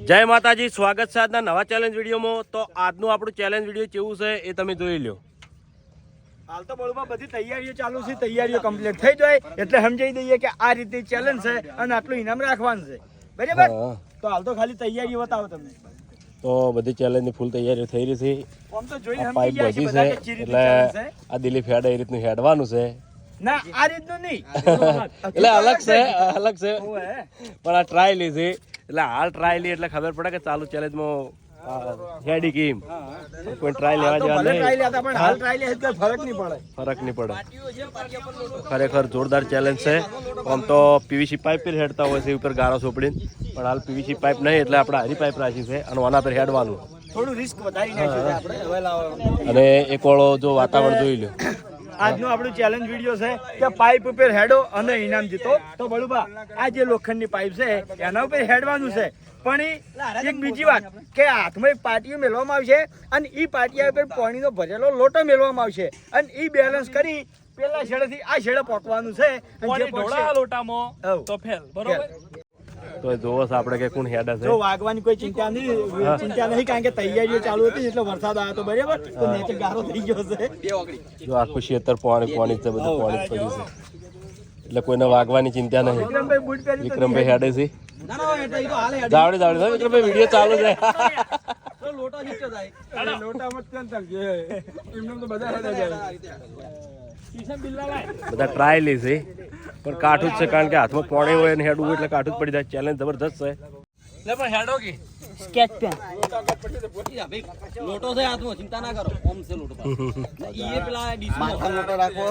જય માતાજી, સ્વાગત છે આજના નવા ચેલેન્જ વિડીયોમાં। તો આજનું આપણું ચેલેન્જ વિડીયો કેવું છે એ તમે જોઈ લો। હાલ તો બળમાં બધી તૈયારીઓ ચાલુ છે, તૈયારીઓ કમ્પ્લીટ થઈ જાય એટલે સમજાઈ દઈએ કે આ રીતે ચેલેન્જ છે અને આટલું ઇનામ રાખવાનું છે, બરાબર? તો હાલ તો ખાલી તૈયારીઓ બતાવો તમે। તો બધી ચેલેન્જની ફૂલ તૈયારી થઈ રહી છે। આમ તો જોઈને પાઇપ સમજી ગયા બધી કે બધા છે કે ચી રીતે એટલે challenge છે। આ દિલીપ હેડ એ રીતનું હેડવાનું છે। ના, આ રીતનું નહીં, એટલે અલગ છે ઓએ પણ આ ટ્રાય લીધી એટલે હાલ ટ્રાય લી એટલે ખબર પડે કે ચાલુ ચેલેન્જમાં હેડી કેમ કોઈ ટ્રાય લેવા જેવા ભલે ટ્રાય નહીં, લેતા પણ હાલ ટ્રાય લે તો ફરક નહીં પડે। ફરક નહીં પડે। ખરેખર જોરદાર ચેલેન્જ છે। આમ તો પીવીસી પાઇપ પર હેડતા હોય છે ઉપર ગારો સોપડીને, પણ હાલ પીવીસી પાઇપ નહીં એટલે આપણે હારી પાઇપ રાખી છે અને આના પર હેડવાનું। થોડું રિસ્ક વધારી નાખ્યું છે આપણે। હવે લાવો અને એક વાળો જો વાતાવરણ જોઈ લો। આજનું આપણું ચેલેન્જ વિડીયો છે કે પાઇપ ઉપર હેડો અને ઇનામ જીતો। તો બળુબા આ જે લોખંડની પાઇપ છે એના ઉપર હેડવાનું છે, પણ એક બીજી વાત કે હાથમાં એક પાટિયું મેળવામાં આવશે અને એ પાટિયા ઉપર પાણીનો ભરેલો લોટો મેળવામાં આવશે અને એ બેલેન્સ કરી પેલા છેડેથી આ છેડે પકવાનું છે અને જે પકડશે લોટામાં તો ફેલ, બરોબર? તો જોવો છે આપણે કે કોણ હેડે છે। જો વાગવાની કોઈ ચિંતા નહીં, કારણ કે તૈયારીઓ ચાલુ હતી એટલે વરસાદ આવ્યો હતો, બરાબર? તો નીચે ગારો થઈ ગયો છે। જો આખું ખેતર પાણી જ છે, બધું પાણી જ પડ્યું છે એટલે કોઈને વાગવાની ચિંતા નહીં। વિક્રમભાઈ બૂટ પહેરી વિક્રમભાઈ હેડે છે, જાવડી વિક્રમભાઈ વિડીયો ચાલુ છે। બધા ટ્રાય લે છે પણ કાઠું જ છે, કારણ કે હાથમાં પાણી હોય અને હેડવું એટલે કાઠું જ પડી જાય। ચેલેન્જ જબરદસ્ત છે। પણ હેડો કે સ્કેચ પેન લોટો છે હાથમાં, ચિંતા ના કરો, ઓમ છે લોટો ઈ પેલા ડીશમાં લોટો રાખો,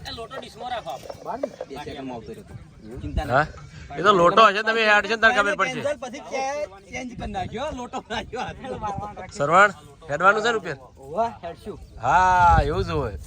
એ લોટો ડીશમાં રાખો આપણે 2 સેકન્ડમાં આવતો રહેતો, ચિંતા ના। હા, એ તો લોટો હશે, તમે હેડ છે તારે ખબર પડશે। પછી ચેન્જ કરી નાખ્યો, લોટો નાખ્યો હાથમાં। સરવણ હેડવાનું છે રૂપિયા? ઓવા હેડશું। હા, એવું જ હોય।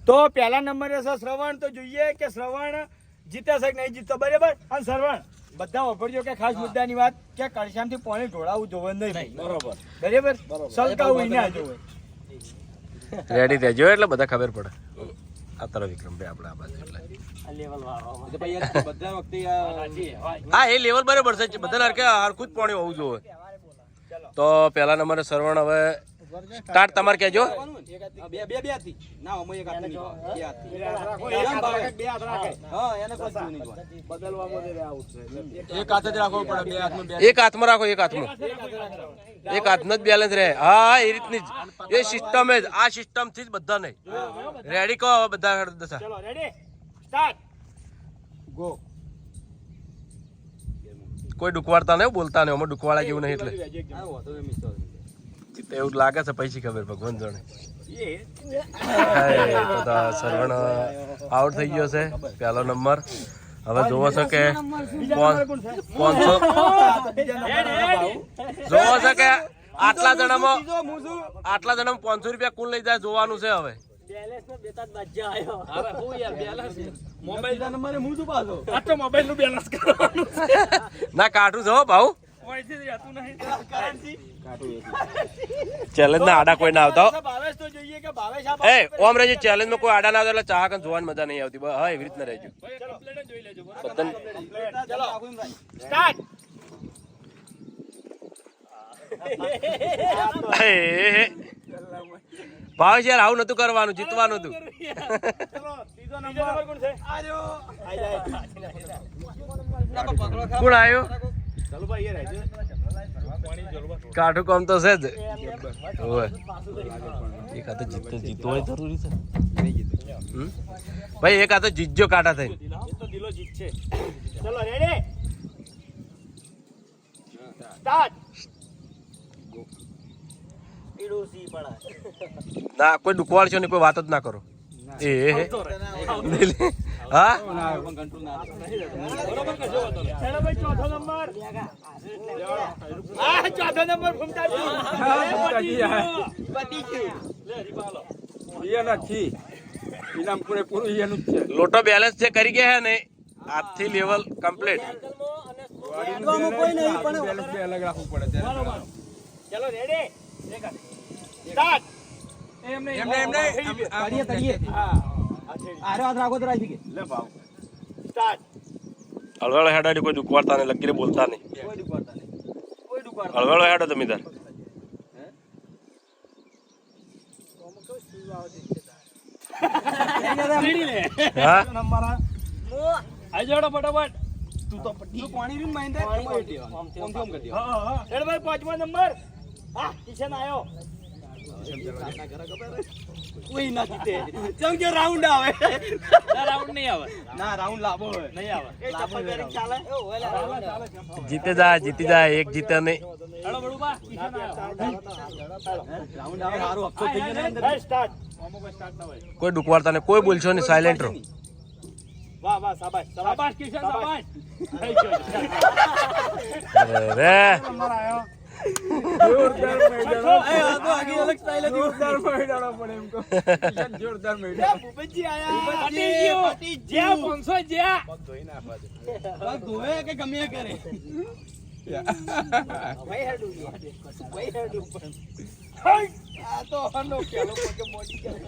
તો પહેલા નંબરે છે શ્રવણ। તો જોઈએ કે શ્રવણ જીતે છે કે નહીં જીતતો, બરાબર? અને શ્રવણ બધા વાપરજો કે ખાસ મુદ્દાની વાત કે કળશામથી પાણી ઢોળાવું જોવે નહીં, બરોબર? બરાબર, સલકાવું ના જોવે। રેડી રહેજો એટલે બધા ખબર પડે। આ તરફ વિક્રમભાઈ આપણે આ બાજુ એટલે બધા વખતે હા, એ લેવલ બરાબર છે, બધા હરખું જ પાણી હોવું જોઈએ। તો પહેલા નંબરે સરવણ, હવે સ્ટાર્ટ તમારે કહેજો। બે હાથથી ના, અમે એક હાથથી બે હાથથી હા, એને કોઈ નહીં એક હાથ જ રાખવો પડે, બે હાથમાં એક હાથમાં રાખો, એક હાથમાં એક હાથનો જ બેલેન્સ રહે। હા, એ રીતની જ એ સિસ્ટમ જ, આ સિસ્ટમ થી જ બધા નહીં રેડી કહો હવે બધા દશા। ચલો રેડી, સ્ટાર્ટ, ગો। કોઈ ડુકવાડતા નહીં, બોલતા નહીં, અમે ડુકવાડા જેવું નહીં એટલે એવું લાગે છે, પૈસી ખબર ભગવાન જાણે। સરવણ આઉટ થઈ ગયો છે પહેલો નંબર। હવે જોવો છો કે 500 જોવો છો કે આટલા જણામાં 500 રૂપિયા કુલ લઈ જાય જોવાનું છે। હવે મોબાઈલ નું બેલેન્સ કરવાનું ના કાઢું છો ભાવ ઓયથી રહેતું નહીં. ચેલેન્જ ના આડા કોઈ ના આવતા હો. ભાવેશ તો જોઈએ કે ભાવેશ આ એ ઓમ રેજી ચેલેન્જ માં કોઈ આડા ના આવતા એટલે ચાહક જોવાની મજા નહીં આવતી. હા એવી રીતના રહેજો. ભાઈ કમ્પ્લેટ જ જોઈ લેજો બરાબર. બધાને ચલો સ્ટાર્ટ. ભાવેશ યાર આવું નતું કરવાનું, જીતવાનું હતું. ચલો ત્રીજો નંબર કોણ છે? આજો આઈ જાય. કોણ આવ્યું? ચાલો ભાઈ એ રહેજો. કાઠું કામ તો છે જ. ઓય એક આ તો જીતવું હોય જરૂરી છે. હમ? ભાઈ એક આ તો જીતજો કાંટા થઈને. એ તો દિલો જીત છે. ચલો રેડી સ્ટાર્ટ. ના કોઈ દુખવાડશો નહીં, કોઈ વાત જ ના કરો. એ હા ચલો ભાઈ ચોથો નંબર. આ ચોથો નંબર ફૂમતાજી. પતી ગયું. લે રીબાલો. લોટો બેલેન્સ જે કરી ગયા હે ને આજથી લેવલ કમ્પ્લીટ. ચલો રેડી સ્ટાર્ટ. લે ભાવ સ્ટાર્ટ. હળવેળો હેડો કોઈ દુખવાડતા નહીં, લગીરે બોલતા નહીં. હળવેળો હેડો તમે તાર. હા આઈ જાડો ફટાફટ. રેડી ભાઈ પાંચમો નંબર. હા કિશન આયો. કોઈ ના જીતે. ચમ કે રાઉન્ડ આવે. ના રાઉન્ડ નહીં આવે. ના રાઉન્ડ લાવો હોય. નહીં આવે. એ ચપ્પલ પહેરીને ચાલે. જીતે જાય, જીતી જાય, એક જીતે નહીં. હેડો બળુબા. કિશન આવ્યો. રાઉન્ડ આવે હારું હફતો થઈ ગયો ને અંદર. સ્ટાર્ટ. ઓમો કોઈ સ્ટાર્ટ ના હોય. કોઈ દુખવાડતા નહીં, કોઈ બોલશો નહીં, સાયલેન્ટ રહો. વાહ વાહ શાબાશ શાબાશ કિશન શાબાશ. રે ભૂપતજી આયા. પટી ગયું. જ્યાં 500 જ્યાં. ધોવે કે ગમે એ કરે. ભાઈ હેડું ભાઈ હેડું પણ આ તો હનો પેલો કે મોડી કરે.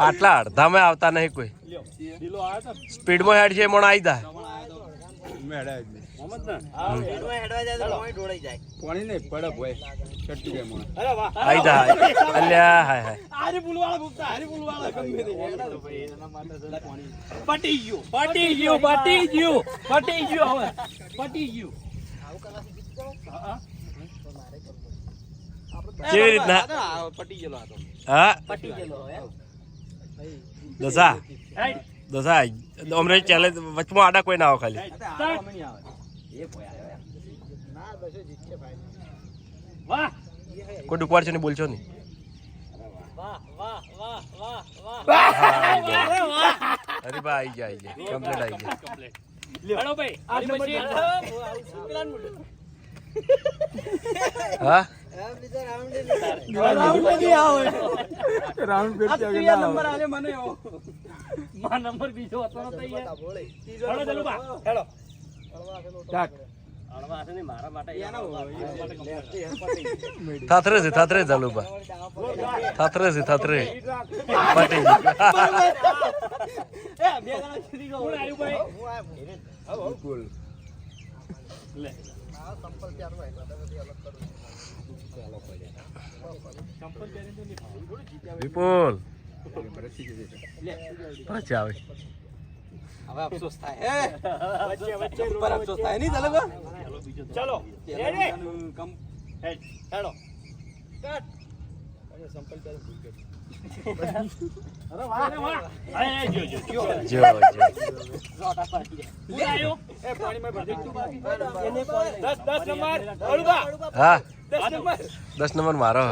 આટલા અડધામાં આવતા નહીં કોઈ. ઢીલો આવ્યો તો. સ્પીડમાં હેડ છે મોણ આવી જાય. મોહમ્મદ ને. હેડવા જાય તો કોઈ ઢોળાઈ જાય. અરે વાહ આવી જાય. અલ્યા હાય હાય. આરી પુલવાળા ભૂપતા આરી પુલવાળા ગમે તે ભાઈ એના માટે પટી ગયું પટી ગયું પટી ગયું પટી ગયું હવે પટી ગયું. કેવી રીતના? પટી ગયેલો હતો. હા પટી ગયેલો હે દસા હેડ. દસા અમરે ચેલેન્જ વચમાં આડા કોઈ ના આવો ખાલી. વાહ. કોઈ દુખવાડશો નહીં, બોલશો નહીં. વાહ વાહ વાહ વાહ અરે બા આવી જાય, કમ્પ્લીટ આવી જાય. કમ્પ્લીટ. હેડો ભાઈ. આ આની પછી હા માં નંબર બીજો હતો ને તૈયાર. હેડો ચાલુ બા. હેડો થાથરે છે, થાથરે ચાલુ બા. થાથરે છે, થાથરે પટી ગયું. કોણ આવ્યું ભાઈ? લે. વિપુલ પાછી આવે. હવે અફસોસ થાય હે વચ્ચે વચ્ચે ઉપર અફસોસ થાય નહીં ચાલો ચલો રેડી કમ હેડ હેડો અરે વાહ. એ જો જો. જો જો કોણ આવ્યું? એ પાણીમાં ભરી દે. 10 નંબર અળુબા હા 10 નંબર 10 નંબર મારો.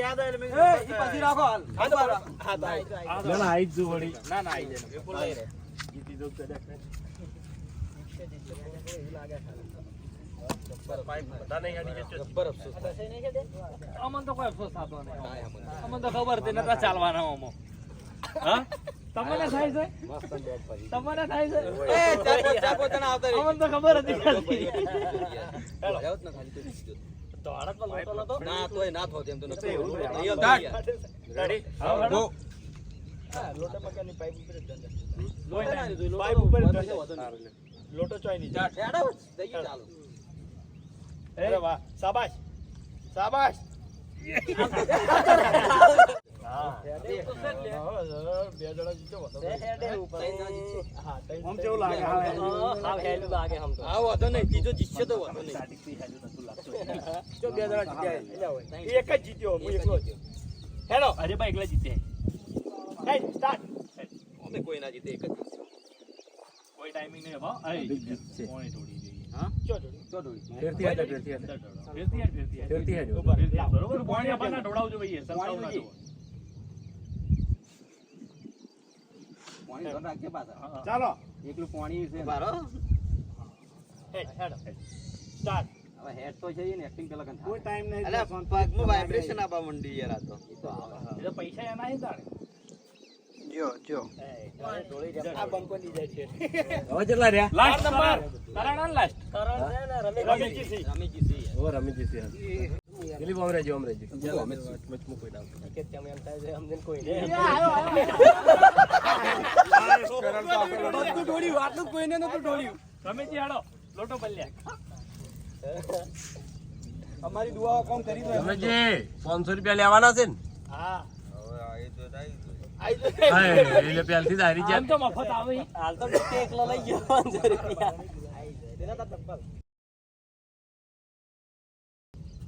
યાદ આવે મે ઈ પછી રાખો હાલ હાથ આઈ જ વળી. ના ના આઈ જાય જીતી જો કદાચ જબ્બર અફસોસ થાય અમન તો કોઈ અફસોસ થતો નહીં. અમન તો ખબર હતી નતા ચાલવાના આમાં. હા તમને થાય છે તમને થાય છે ચાપો તને આવતા રહી અમને તો ખબર હતી ખાલી. ના તોય ના થો તેમ તો નથી લોટો મકાનની પાઇપ ઉપર જ ધંધા. લોહી નાખી દીધું. પાઇપ ઉપર જ ધંધા. લોટો ચોય નહીં જાય. ચાલો અરે વાહ શાબાશ શાબાશ બે જણા જીતો હતો. હા, આમ કેવું લાગે? હા વાંધો નહીં ત્રીજો જીતશે તો વાંધો નહીં જો બે જણા જીત્યા હોય. એ એક જ જીત્યો હું એકલો જ. હેલો અરે ભાઈ એકલા જીતે હે સ્ટાર્ટ. અમે કોઈ ના જીતે એક જ જીતશે કોઈ ટાઈમિંગ નહીં ભાવ અરે કોણે તોડી જોઈએ હા ચો જોડી. ચો દોડી ફેરથી હેડ, ફેરથી હેડ. ફેરથી હેડ. બરોબર પાણી આપણને ઢોળાવજો ભાઈ સંતાવ ના જુઓ. પાણી ધોન રાખજે પાછા ચાલો એકલું પાણી છે બારો હેડ હેડ સ્ટાર્ટ. હવે હેડ તો છે ને એક્ટિંગ પેલા કોઈ ટાઈમ નહીં. અલા પગમાં વાઇબ્રેશન આપવા મંડી યાર આ તો એ તો આવે એ તો પૈસા એના હે તારે આ બંકો ની જાય છે. હવે કેટલા રહ્યા? લાસ્ટ નંબર કરણ લાસ્ટ રમેશજી સિંહ. રમીજી છે ઓ રમીજી છે કેટલી બોમ રહેજો આમ રહેજો મચમું કોઈ ના બધું ઢોળ્યું આટલું કોઈને નતું ઢોળ્યું રમેશજી હાડો લોટો બલ્યા અમારી દુઆઓ કામ કરી દો રમેશજી 500 રૂપિયા લેવાના છે ને હા હા, એટલે પહેલથી જ હારી આમ ગયા. તો મફત આવે હાલ તો એકલો લઈ ગયો 500 રૂપિયા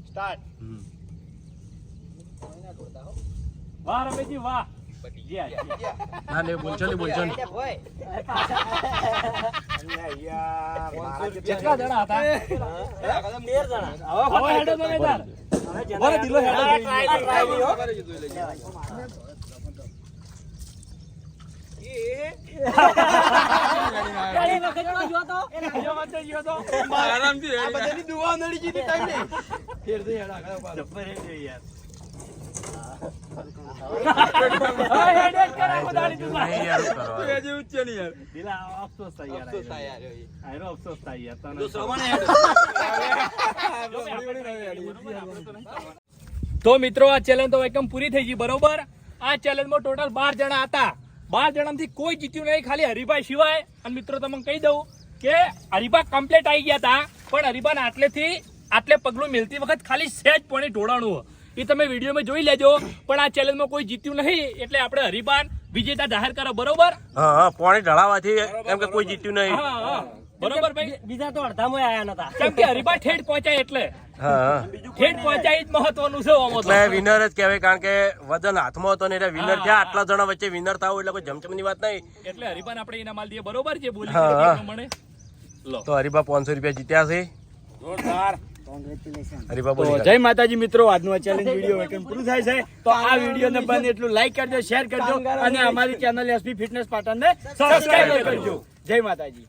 સ્ટાર્ટ. હમ. વાહ રમેશજી વાહ જી ના ને બોલશો ને બોલશો ને. કેટલા જણા હતા 13 જણા હવે હેડો તમે તાર બોલે દિલો હેડ આરામથી આ બધાની દુઆ નડી ગઈ હતી ટાઈમ ને ફેર દે હેડ આગળ નહીં યાર, શું કરવાનું? જેવું છે ને યાર દિલા અફસોસ થાય યાર અફસોસ થાય યાર આયરો અફસોસ થાય યાર તને તો શ્રવણ હેડ તો મિત્રો આ ચેલેન્જ તો એકદમ પૂરી થઈ ગઈ બરોબર. આ ચેલેન્જમાં ટોટલ 12 જણા હતા. 12 જણામાંથી કોઈ જીત્યું નહીં ખાલી હરિભાઈ સિવાય. અને મિત્રો તમને કહી દઉં કે હરિભા કમ્પ્લીટ આવી ગયા હતા પણ હરિભાને આટલે પગલું મેલતી વખત ખાલી સહેજ પાણી ઢોળાણું એ તમે વિડીયોમાં જોઈ લેજો. પણ આ ચેલેન્જમાં કોઈ જીત્યું નહીં એટલે આપણે હરિભાન વિજેતા જાહેર કરો બરોબર. હા હા, પાણી ઢળાવાથી એમ કે કોઈ જીત્યું નહીં. હા હા બરોબર ભાઈ. બીજા તો અડધામાં આયા નતા કેમ કે હરિભા ઠેઠ પહોંચાય એટલે હા હા. ઠેઠ પહોંચાય જ મહત્વનું છે આમાં તો. એટલે વિનર જ કહેવાય કારણ કે વજન હાથમાં હતો ને એટલે વિનર થયા. આટલા જણા વચ્ચે વિનર થાવ એટલે કોઈ જમચમની વાત નહીં. એટલે હરિભાન આપણે એના માલ દઈએ બરોબર છે બોલી હા, હા. પ્રમાણે લો તો હરિભા 500 રૂપિયા જીત્યા છે. હરિભા બોલી જય માતાજી મિત્રો, આજનો આ ચેલેન્જ વિડીયો વેકેન પૂરું થાય છે. તો આ વિડીયોને બને એટલું લાઈક કરજો, શેર કરજો અને અમારી ચેનલ એસપી ફિટનેસ પાટણને સબસ્ક્રાઇબ કરજો. જય માતાજી.